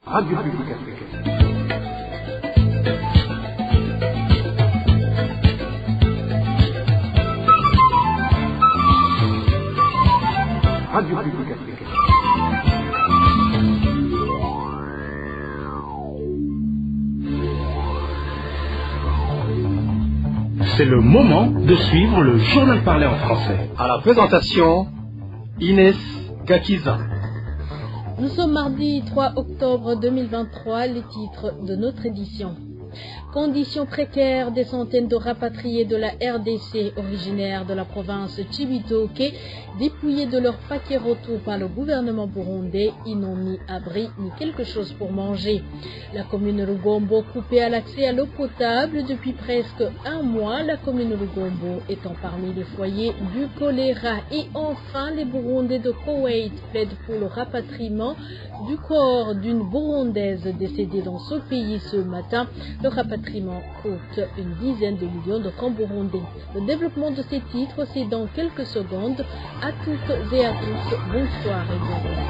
Radio Publique Africaine. Radio Publique Africaine. C'est le moment de suivre le journal parlé en français. À la présentation, Inès Gakiza. Nous sommes mardi 3 octobre 2023, les titres de notre édition. Conditions précaires des centaines de rapatriés de la RDC originaires de la province Cibitoke, dépouillés de leur paquet retour par le gouvernement burundais, ils n'ont ni abri ni quelque chose pour manger. La commune Rugombo coupée à l'accès à l'eau potable depuis presque un mois, la commune Rugombo étant parmi les foyers du choléra. Et enfin, les Burundais de Koweït plaident pour le rapatriement du corps d'une Burundaise décédée dans ce pays ce matin. Le rapatriement coûte une dizaine de millions de francs burundais. Le développement de ces titres, c'est dans quelques secondes. À toutes et à tous, bonsoir et bienvenue.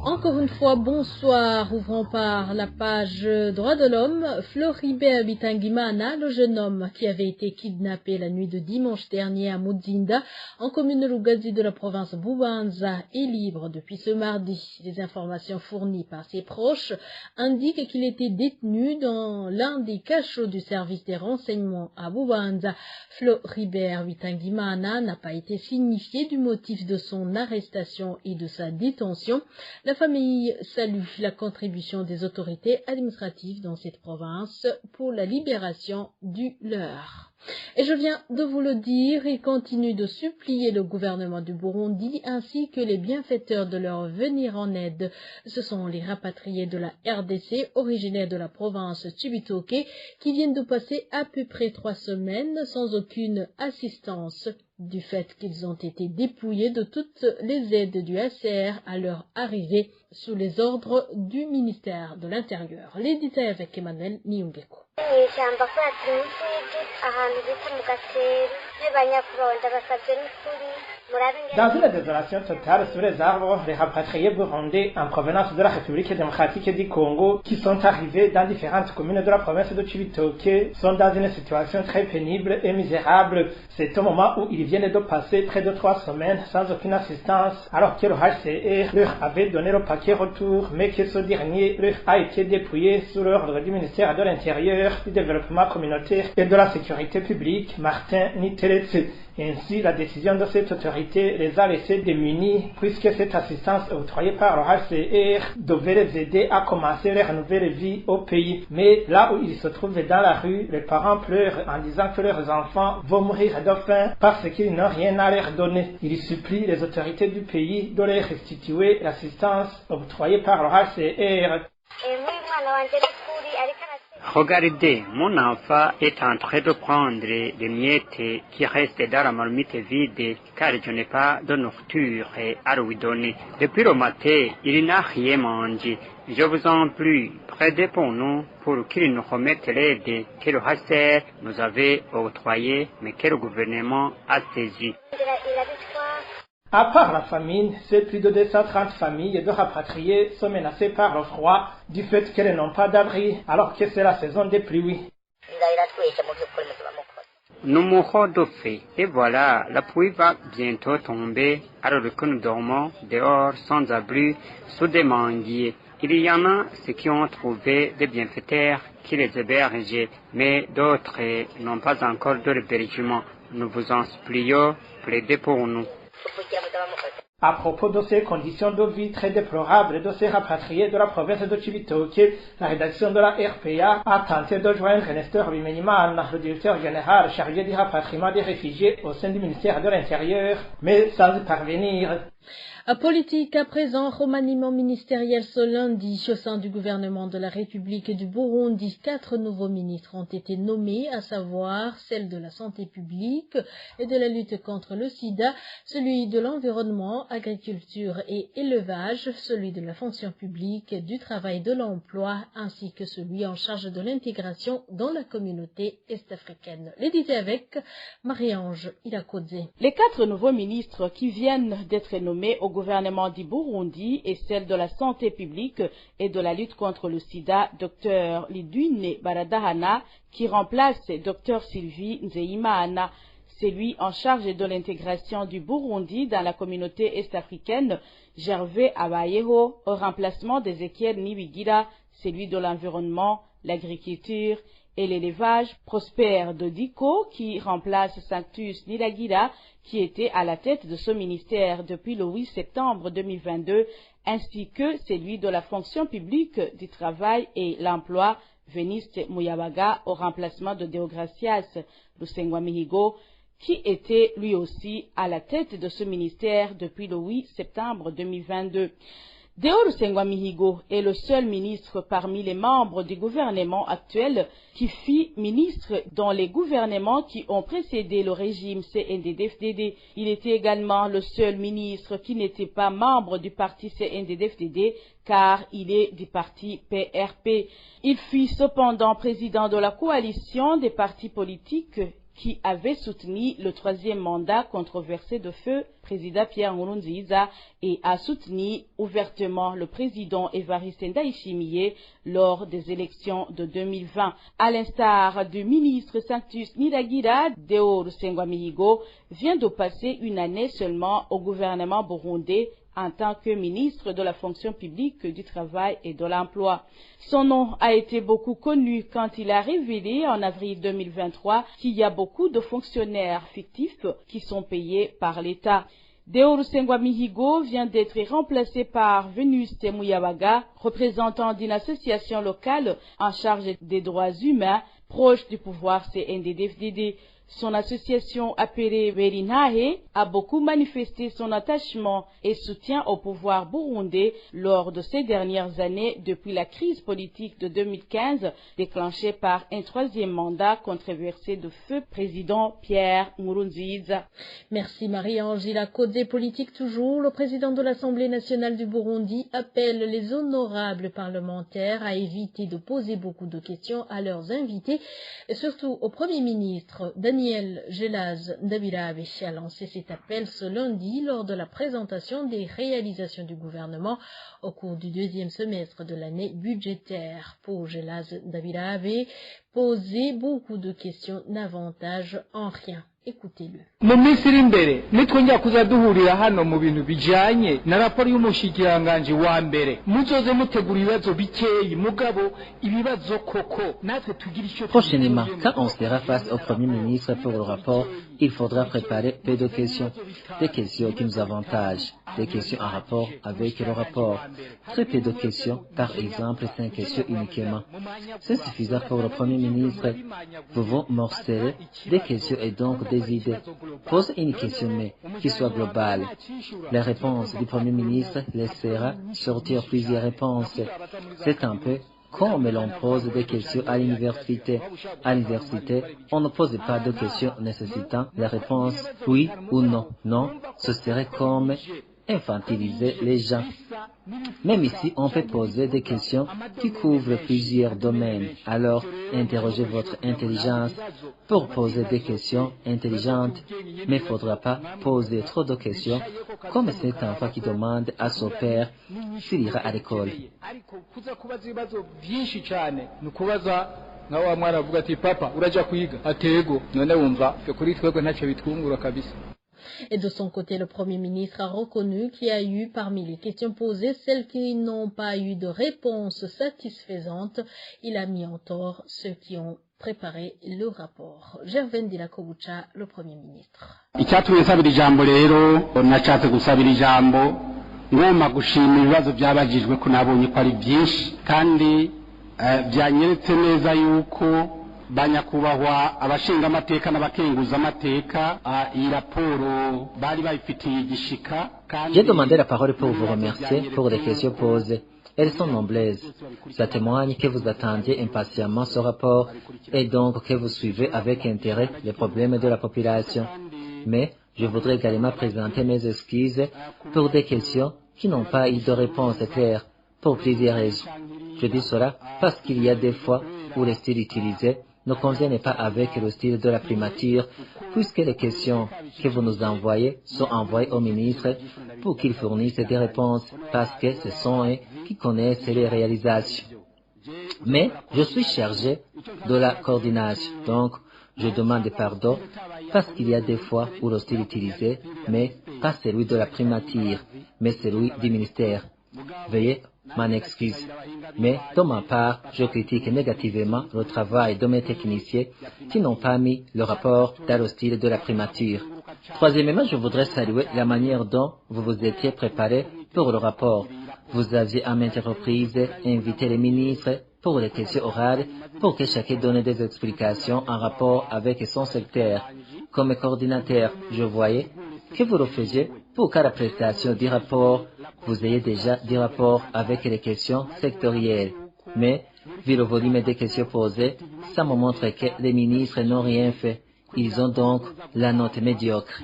Encore une fois, bonsoir. Ouvrons par la page Droits de l'homme. Floribert Bitangimana, le jeune homme qui avait été kidnappé la nuit de dimanche dernier à Muzinda, en commune Lugazi de la province Bubanza, est libre depuis ce mardi. Les informations fournies par ses proches indiquent qu'il était détenu dans l'un des cachots du service des renseignements à Bubanza. Floribert Bitangimana n'a pas été signifié du motif de son arrestation et de sa détention. La famille salue la contribution des autorités administratives dans cette province pour la libération du leur. Et je viens de vous le dire, ils continuent de supplier le gouvernement du Burundi ainsi que les bienfaiteurs de leur venir en aide. Ce sont les rapatriés de la RDC originaires de la province Cibitoke qui viennent de passer à peu près 3 semaines sans aucune assistance du fait qu'ils ont été dépouillés de toutes les aides du HCR à leur arrivée sous les ordres du ministère de l'Intérieur. Les détails avec Emmanuel Niungeko. Dans une désolation totale sous les arbres, les rapatriés burundais en provenance de la République démocratique du Congo qui sont arrivés dans différentes communes de la province de Cibitoke sont dans une situation très pénible et misérable. C'est au moment où ils viennent de passer près de 3 semaines sans aucune assistance, alors que le HCR leur avait donné le paquet retour, mais que ce dernier leur a été dépouillé sous l'ordre du ministère de l'Intérieur, du Développement communautaire et de la Sécurité publique, Martin Niteretse. Ainsi, la décision de cette autorité les a laissés démunis, puisque cette assistance octroyée par le HCR devait les aider à commencer leur nouvelle vie au pays. Mais là où ils se trouvent dans la rue, les parents pleurent en disant que leurs enfants vont mourir de faim parce qu'ils n'ont rien à leur donner. Ils supplient les autorités du pays de leur restituer l'assistance octroyée par le HCR. Regardez, mon enfant est en train de prendre les miettes qui restent dans la marmite vide car je n'ai pas de nourriture à lui donner. Depuis le matin, il n'a rien mangé. Je vous en prie, priez pour nous pour qu'il nous remette l'aide que le HCR nous avait octroyée mais que le gouvernement a saisie. À part la famine, c'est plus de 230 familles de rapatriés sont menacées par le froid du fait qu'elles n'ont pas d'abri alors que c'est la saison des pluies. Nous mourons de faim et voilà, la pluie va bientôt tomber alors que nous dormons dehors sans abri sous des manguiers. Il y en a ceux qui ont trouvé des bienfaiteurs qui les hébergent, mais d'autres n'ont pas encore de hébergement. Nous vous en supplions, plaidez pour nous. À propos de ces conditions de vie très déplorables de ces rapatriés de la province de Cibitoke, la rédaction de la RPA a tenté de joindre Nestor Bimenyimana, le directeur général chargé du rapatriement des réfugiés au sein du ministère de l'Intérieur, mais sans y parvenir. Politique à présent, remaniement ministériel ce lundi au sein du gouvernement de la République du Burundi. 4 nouveaux ministres ont été nommés, à savoir celle de la santé publique et de la lutte contre le sida, celui de l'environnement, agriculture et élevage, celui de la fonction publique, du travail, de l'emploi, ainsi que celui en charge de l'intégration dans la communauté est-africaine. L'édité avec Marie-Ange Ilakodze. Les 4 nouveaux ministres qui viennent d'être nommés au gouvernement du Burundi et celle de la santé publique et de la lutte contre le sida, Dr Lidwine Baradahana, qui remplace Dr Sylvie Nzeyimana. C'est lui en charge de l'intégration du Burundi dans la communauté est-africaine, Gervais Abayeho, au remplacement d'Ezekiel Nibigira, celui de l'environnement, l'agriculture et l'élevage, Prosper Dodiko, qui remplace Sanctus Nidagira, qui était à la tête de ce ministère depuis le 8 septembre 2022, ainsi que celui de la fonction publique, du travail et l'emploi, Veniste Muyabaga, au remplacement de Deogracias Lusengwamihigo, qui était lui aussi à la tête de ce ministère depuis le 8 septembre 2022. Deo Lusengwamihigo est le seul ministre parmi les membres du gouvernement actuel qui fut ministre dans les gouvernements qui ont précédé le régime CNDD-FDD. Il était également le seul ministre qui n'était pas membre du parti CNDD-FDD car il est du parti PRP. Il fut cependant président de la coalition des partis politiques qui avait soutenu le 3e mandat controversé de feu président Pierre Nkurunziza et a soutenu ouvertement le président Evariste Ndayishimiye lors des élections de 2020. À l'instar du ministre Sanctus Nidagira, Deo Lusengwamihigo vient de passer une année seulement au gouvernement burundais en tant que ministre de la fonction publique, du travail et de l'emploi. Son nom a été beaucoup connu quand il a révélé en avril 2023 qu'il y a beaucoup de fonctionnaires fictifs qui sont payés par l'État. Deo Lusengwamihigo vient d'être remplacé par Venus Muyabaga, représentant d'une association locale en charge des droits humains proche du pouvoir CNDD-FDD. Son association appelée Verinahe a beaucoup manifesté son attachement et soutien au pouvoir burundais lors de ces dernières années depuis la crise politique de 2015 déclenchée par un 3e mandat controversé de feu président Pierre Nkurunziza. Merci Marie-Ange Ilakodze. Politique toujours, le président de l'Assemblée nationale du Burundi appelle les honorables parlementaires à éviter de poser beaucoup de questions à leurs invités, et surtout au Premier ministre Daniel Gelaz Ndabirabe a lancé cet appel ce lundi lors de la présentation des réalisations du gouvernement au cours du 2e semestre de l'année budgétaire. Pour Gelaz Ndabirabe, poser beaucoup de questions n'avantage en rien. Écoutez-le. Mu minsi iri imbere nitwongera kuzaduhurira hano mu bintu bijanye na raporo y'umushikiranganje wa mbere muzoze mutegura ibibazo bikeyi mugabo ibibazo koko natwe tugira icyo. Prochainement, quand on sera face au Premier ministre pour le rapport, il faudra préparer peu de questions, des questions qui nous avantagent, des questions en rapport avec le rapport. Très peu de questions, par exemple 5 questions uniquement. C'est suffisant pour le Premier ministre. Pouvons morceler des questions et donc des idées. Pose une question mais qui soit globale. La réponse du Premier ministre laissera sortir plusieurs réponses. C'est un peu comme l'on pose des questions à l'université. À l'université, on ne pose pas de questions nécessitant la réponse oui ou non. Non, ce serait comme infantiliser les gens. Même ici, on peut poser des questions qui couvrent plusieurs domaines. Alors, interrogez votre intelligence pour poser des questions intelligentes. Mais il ne faudra pas poser trop de questions, comme cet enfant qui demande à son père s'il ira à l'école. Nka wa mwana avuga ati papa uraja kwiga atego none wumva cyo kuri twebwe ntacyo bitwungura kabisa. Et de son côté, le Premier ministre a reconnu qu'il y a eu parmi les questions posées celles qui n'ont pas eu de réponse satisfaisante. Il a mis en tort ceux qui ont préparé le rapport. Gervais Ndirakobucha, le Premier ministre. Icyatumye nsabira ijambo rero nashatse gusabira ijambo ngomba gushima ibibazo byabagijwe ko nabonye ko ari byinshi kandi byanyeretse neza yuko banyakubahwa abashinga amateka n'abakenguza amateka iyi raporo bari bayifitiye igishika. J'ai demandé la parole pour vous remercier pour les questions posées. Elles sont nombreuses. Ça témoigne que vous attendiez impatiemment ce rapport et donc que vous suivez avec intérêt les problèmes de la population. Mais je voudrais également présenter mes excuses pour des questions qui n'ont pas eu de réponse claire pour plusieurs raisons. Je dis cela parce qu'il y a des fois où le style utilisé ne convient pas avec le style de la primature, puisque les questions que vous nous envoyez sont envoyées au ministre pour qu'ils fournissent des réponses, parce que ce sont eux qui connaissent les réalisations. Mais je suis chargé de la coordination, donc je demande pardon parce qu'il y a des fois où le style utilisé, mais pas celui de la primature, mais celui du ministère. Veuillez m'en excuser. Mais de ma part, je critique négativement le travail de mes techniciens qui n'ont pas mis le rapport dans le style de la primature. Troisièmement, je voudrais saluer la manière dont vous vous étiez préparé pour le rapport. Vous aviez à maintes reprises invité les ministres pour les questions orales pour que chacun donne des explications en rapport avec son secteur. Comme coordinateur, je voyais que vous le faisiez pour qu'à la prestation du rapport, vous ayez déjà des rapports avec les questions sectorielles. Mais, vu le volume des questions posées, ça me montre que les ministres n'ont rien fait. Ils ont donc la note médiocre.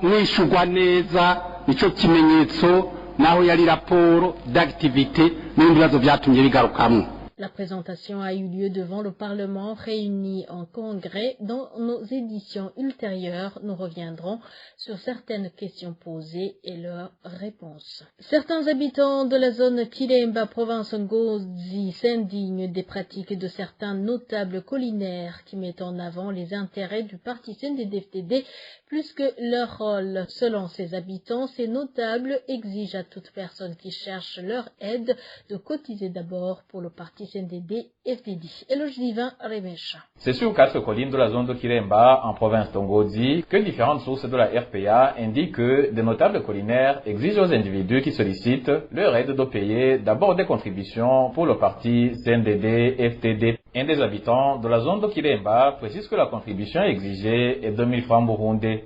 mwishugwa neza nico kimenyetso naho yari raporo d'activité n'indibazo byatumye bigarukamwe. La présentation a eu lieu devant le Parlement réuni en congrès. Dans nos éditions ultérieures, nous reviendrons sur certaines questions posées et leurs réponses. Certains habitants de la zone Kilemba, province Ngozi, s'indignent des pratiques de certains notables collinaires qui mettent en avant les intérêts du parti CNDD-FDD plus que leur rôle. Selon ces habitants, ces notables exigent à toute personne qui cherche leur aide de cotiser d'abord pour le parti CNDD-FDD. Éloge Divin, Remesha. C'est sur 4 collines de la zone de Kiremba, en province d'Ongozi, que différentes sources de la RPA indiquent que des notables collinaires exigent aux individus qui sollicitent leur aide de payer d'abord des contributions pour le parti CNDD-FDD. Un des habitants de la zone de Kiremba précise que la contribution exigée est 2000 francs burundais.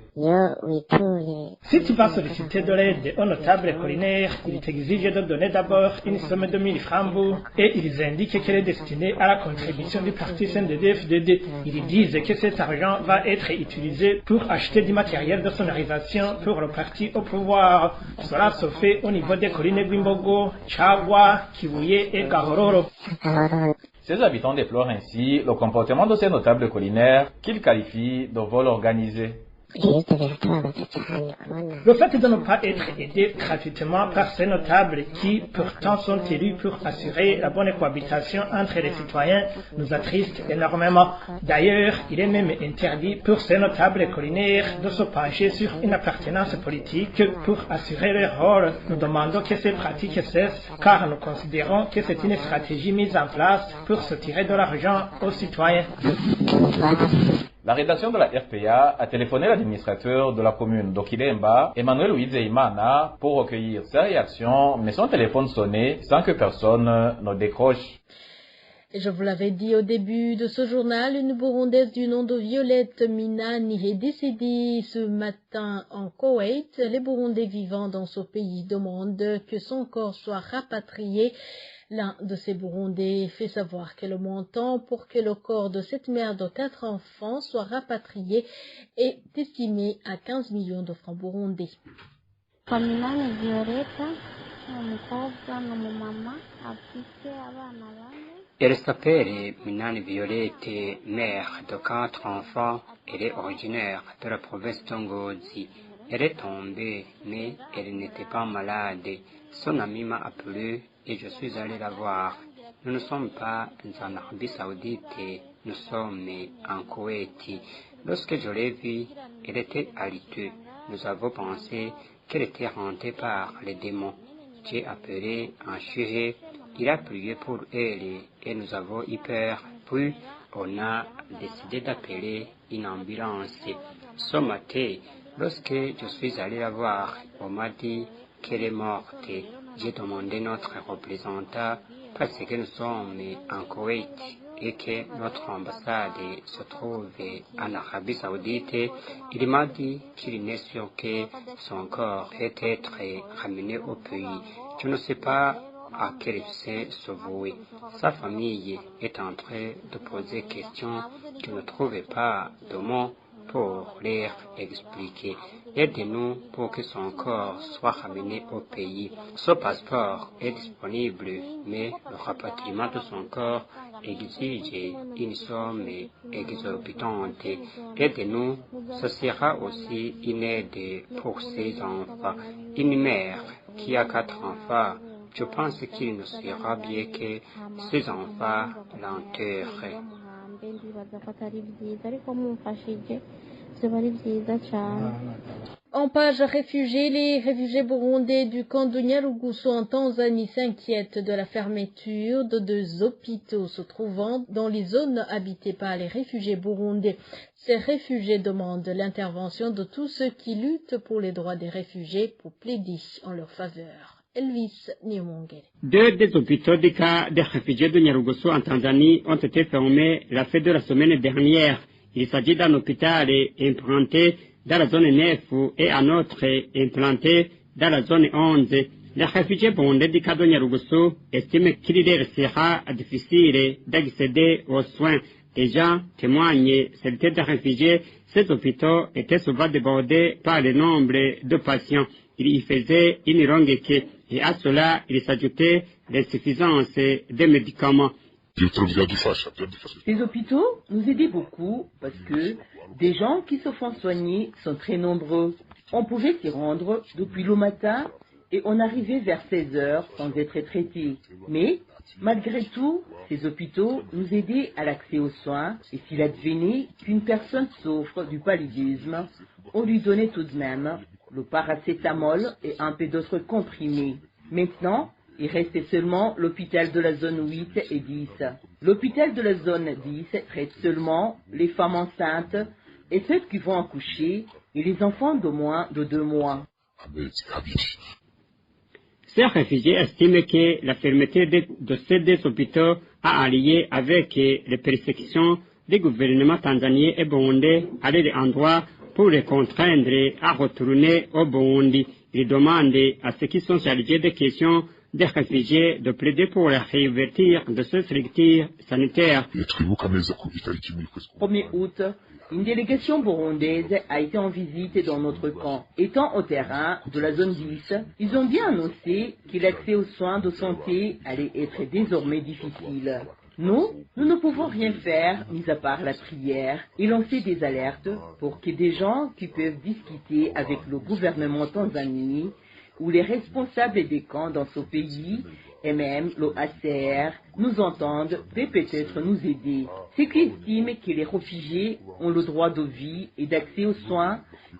Si tu vas solliciter de l'aide aux notables collinaires, ils t'exigent de donner d'abord une somme de 1000 francs et ils indiquent qu'elle est destinée à la contribution du parti CNDD-FDD. Ils disent que cet argent va être utilisé pour acheter du matériel de sonorisation pour le parti au pouvoir. Cela se fait au niveau des collines Gwimbogo, Chagwa, Kivuye et Gahororo. Ces habitants déplorent ainsi le comportement de ces notables collinaires qu'ils qualifient de vol organisé. Le fait de ne pas être aidé gratuitement par ces notables qui pourtant sont élus pour assurer la bonne cohabitation entre les citoyens nous attriste énormément. D'ailleurs, il est même interdit pour ces notables collinaires de se pencher sur une appartenance politique pour assurer leur rôle. Nous demandons que ces pratiques cessent car nous considérons que c'est une stratégie mise en place pour se tirer de l'argent aux citoyens. La rédaction de la RPA a téléphoné l'administrateur de la commune d'Okilemba, Emmanuel Uizeimana, pour recueillir sa réaction, mais son téléphone sonnait sans que personne ne décroche. Et je vous l'avais dit au début de ce journal, une Burundaise du nom de Violette Minani est décédée ce matin en Koweït. Les Burundais vivant dans ce pays demandent que son corps soit rapatrié. L'un de ces Burundais fait savoir que le montant pour que le corps de cette mère de 4 enfants soit rapatrié est estimé à 15 millions de francs burundais. Elle s'appelle Minani Violette, mère de 4 enfants. Elle est originaire de la province d'Ongozi. Elle est tombée, mais elle n'était pas malade. Son ami m'a appelé et je suis allé la voir. Nous ne sommes pas en Arabie Saoudite, nous sommes en Koweït. Lorsque je l'ai vue, elle était alitée. Nous avons pensé qu'elle était hantée par les démons. J'ai appelé un chirurgien, il a prié pour elle et nous avons eu peur. Puis on a décidé d'appeler une ambulance. Ce matin, lorsque je suis allé la voir, on m'a dit qu'elle est morte. J'ai demandé notre représentant parce que nous sommes en Koweït et que notre ambassade se trouve en Arabie Saoudite. Il m'a dit qu'il n'est sûr que son corps peut être ramené au pays. Je ne sais pas à quel effet se vouer. Sa famille est en train de poser questions. Je ne trouvais pas de mots pour leur expliquer. Aidez-nous pour que son corps soit ramené au pays. Ce passeport est disponible, mais le rapatriement de son corps exige une somme exorbitante. Aidez-nous, ce sera aussi une aide pour ses enfants. Une mère qui a 4 enfants, je pense qu'il ne sera bien que ses enfants l'enterrent. En page réfugiés, les réfugiés burundais du camp de Nyarugusu en Tanzanie s'inquiètent de la fermeture de 2 hôpitaux se trouvant dans les zones habitées par les réfugiés burundais. Ces réfugiés demandent l'intervention de tous ceux qui luttent pour les droits des réfugiés pour plaider en leur faveur. Elvis Niomongere. 2 des hôpitaux des cas des réfugiés de Nyarugusu en Tanzanie ont été fermés la fin de la semaine dernière. Il s'agit d'un hôpital implanté dans la zone 9 et un autre implanté dans la zone 11. Les réfugiés burundais du cas de Nyarugusu estiment qu'il leur sera difficile d'accéder aux soins. Les gens témoignent certains des réfugiés. Ces hôpitaux étaient souvent débordés par le nombre de patients. Il y faisait une longue queue et à cela il s'ajoutait l'insuffisance des médicaments. Ces hôpitaux nous aidaient beaucoup parce que des gens qui se font soigner sont très nombreux. On pouvait s'y rendre depuis le matin et on arrivait vers 16 heures sans être traité. Mais, malgré tout, ces hôpitaux nous aidaient à l'accès aux soins et s'il advenait qu'une personne souffre du paludisme, on lui donnait tout de même le paracétamol et un peu d'autres comprimés. Maintenant, il restait seulement l'hôpital de la zone 8 et 10. L'hôpital de la zone 10 traite seulement les femmes enceintes et celles qui vont accoucher et les enfants de moins de 2 mois. Ces réfugiés estiment que la fermeture de ces 2 hôpitaux a un lien avec les persécutions des gouvernements tanzaniens et burundais à leur endroit pour les contraindre à retourner au Burundi. Ils demandent à ceux qui sont chargés des questions des réfugiés de plaider pour la réouverture de ces structures sanitaires. Le 1er août, une délégation burundaise a été en visite dans notre camp. Étant au terrain de la zone 10, ils ont bien annoncé que l'accès aux soins de santé allait être désormais difficile. Nous ne pouvons rien faire, mis à part la prière, et lancer des alertes pour que des gens qui peuvent discuter avec le gouvernement tanzanien ou les responsables des camps dans ce pays, et même le HCR, nous entendent et peut-être nous aider. Ceux qui estiment que les réfugiés ont le droit de vie et d'accès aux soins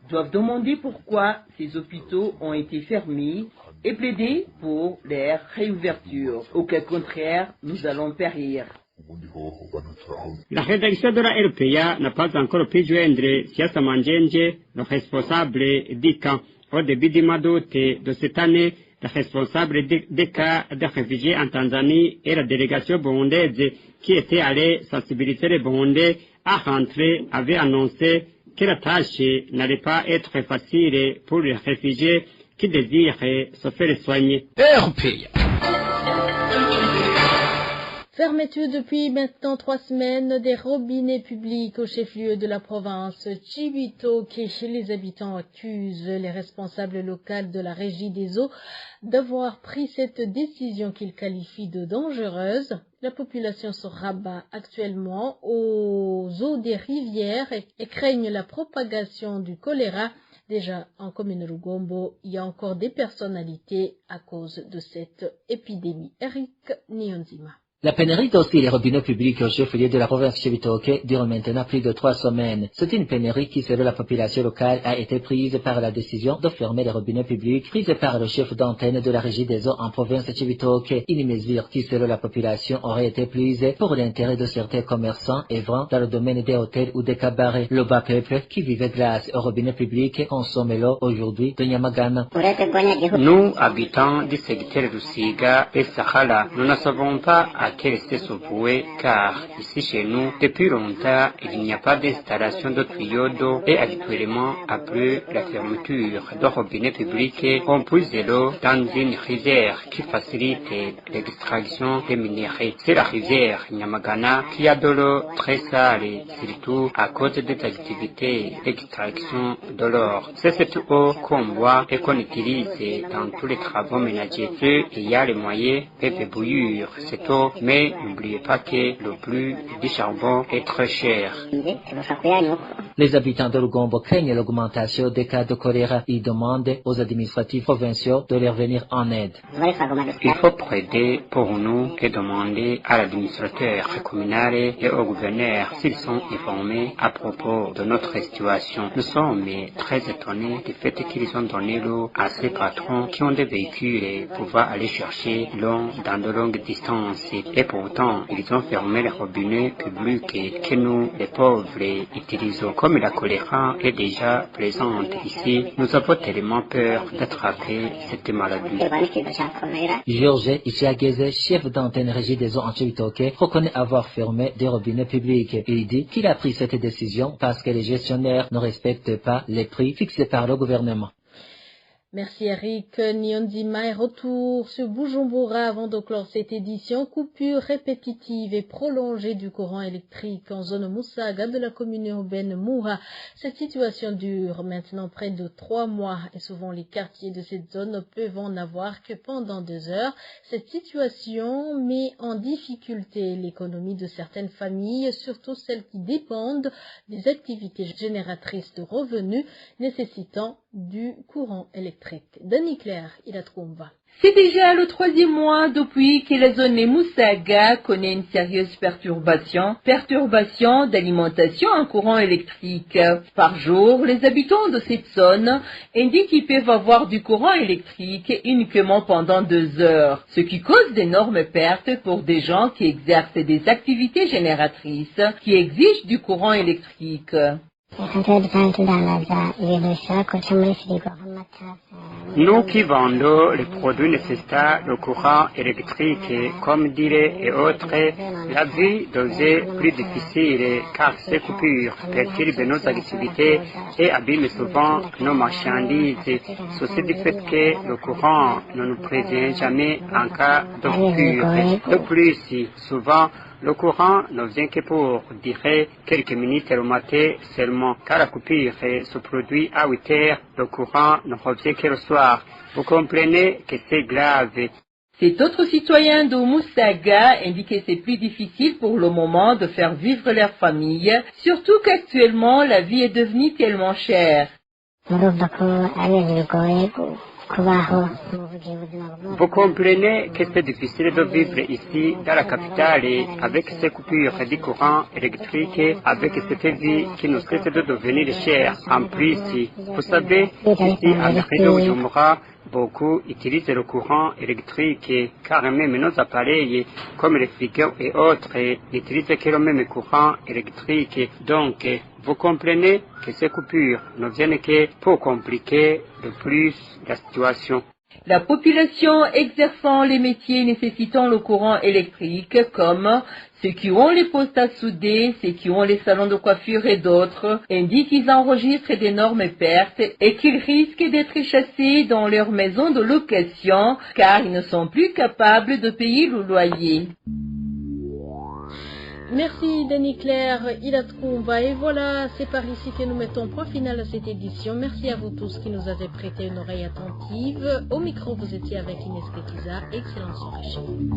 doivent demander pourquoi ces hôpitaux ont été fermés et plaider pour leur réouverture. Au cas contraire, nous allons périr. La rédaction de la RPA n'a pas encore pu joindre Siasa Manjenje, le responsable du camp. Au début du mois d'août de cette année, le responsable des cas de réfugiés en Tanzanie et la délégation burundaise qui était allée sensibiliser les Burundais à rentrer avait annoncé que la tâche n'allait pas être facile pour les réfugiés qui désirent se faire soigner. Fermeture depuis maintenant 3 semaines des robinets publics au chef-lieu de la province Chibitoke. Les habitants accusent les responsables locaux de la régie des eaux d'avoir pris cette décision qu'ils qualifient de dangereuse. La population se rabat actuellement aux eaux des rivières et craignent la propagation du choléra. Déjà, en commune Rugombo, il y a encore des personnalités à cause de cette épidémie. Eric Nionzima. La pénurie d'eau sur les robinets publics au chef-lieu de la province de Chibitoke dure maintenant plus de 3 semaines. C'est une pénurie qui, selon la population locale, a été prise par la décision de fermer les robinets publics prise par le chef d'antenne de la régie des eaux en province de Chibitoke. Une mesure qui, selon la population, aurait été prise pour l'intérêt de certains commerçants œuvrant dans le domaine des hôtels ou des cabarets. Le bas peuple qui vivait grâce aux robinets publics consomme l'eau aujourd'hui de Nyamagana. Nous, habitants du secteur du Siga et Sahara, nous ne savons pas à quel se vouer car ici chez nous, depuis longtemps, il n'y a pas d'installation de tuyaux d'eau et actuellement, après la fermeture de robinets publics, on puise l'eau dans une rivière qui facilite l'extraction des minéraux. C'est la rivière Nyamagana qui a de l'eau très sale, surtout à cause des activités d'extraction de l'or. C'est cette eau qu'on boit et qu'on utilise dans tous les travaux ménagers. Ceux qui y a les moyens peuvent bouillir cette eau, mais n'oubliez pas que le prix du charbon est très cher. Les habitants de Lugombo craignent l'augmentation des cas de choléra. Ils demandent aux administratifs provinciaux de leur venir en aide. Il faut plaider pour nous et demander à l'administrateur communal et au gouverneur s'ils sont informés à propos de notre situation. Nous sommes très étonnés du fait qu'ils ont donné l'eau à ces patrons qui ont des véhicules et pouvoir aller chercher l'eau dans de longues distances. Et pourtant, ils ont fermé les robinets publics que nous, les pauvres, utilisons. Comme la choléra est déjà présente ici, nous avons tellement peur d'attraper cette maladie. Georges Ishiageze, chef d'antenne régie des eaux en Chibitoke, reconnaît avoir fermé des robinets publics. Il dit qu'il a pris cette décision parce que les gestionnaires ne respectent pas les prix fixés par le gouvernement. Merci Eric. Nyondima est retour sur Bujumbura avant de clore cette édition. Coupure répétitive et prolongée du courant électrique en zone Musaga de la commune urbaine Moura. Cette situation dure maintenant près de 3 mois et souvent les quartiers de cette zone ne peuvent en avoir que pendant 2 heures. Cette situation met en difficulté l'économie de certaines familles, surtout celles qui dépendent des activités génératrices de revenus nécessitant du courant électrique. Denis Claire, il a trouvé. C'est déjà le 3e mois depuis que la zone Musaga connaît une sérieuse perturbation d'alimentation en courant électrique. Par jour, les habitants de cette zone indiquent qu'ils peuvent avoir du courant électrique uniquement pendant 2 heures, ce qui cause d'énormes pertes pour des gens qui exercent des activités génératrices qui exigent du courant électrique. Nous qui vendons les produits nécessaires au courant électrique, comme dirait et autres, la vie devient plus difficile car ces coupures perturbent nos activités et abîment souvent nos marchandises. Ceci du fait que le courant ne nous prévient jamais en cas de coupure. De plus, souvent, le courant ne vient que pour durer quelques minutes le matin seulement, car la coupure se produit à 8 heures, le courant ne revient que le soir. Vous comprenez que c'est grave. Cet autre citoyen de Musaga indique que c'est plus difficile pour le moment de faire vivre leur famille, surtout qu'actuellement la vie est devenue tellement chère. Vous comprenez que c'est difficile de vivre ici, dans la capitale, avec ces coupures du courant électrique, avec cette vie qui nous cesse de devenir chère. En plus, vous savez, ici, à la de Bujumbura, beaucoup utilisent le courant électrique, car même nos appareils, comme les frigos et autres, n'utilisent que le même courant électrique. Donc, vous comprenez que ces coupures ne viennent que pour compliquer de plus la situation. La population exerçant les métiers nécessitant le courant électrique, comme ceux qui ont les postes à souder, ceux qui ont les salons de coiffure et d'autres, indiquent qu'ils enregistrent d'énormes pertes et qu'ils risquent d'être chassés dans leur maison de location car ils ne sont plus capables de payer le loyer. Merci Denis Claire, il a trouvé. Et voilà, c'est par ici que nous mettons point final à cette édition. Merci à vous tous qui nous avez prêté une oreille attentive. Au micro, vous étiez avec Inès Kekiza. Excellente soirée chez vous.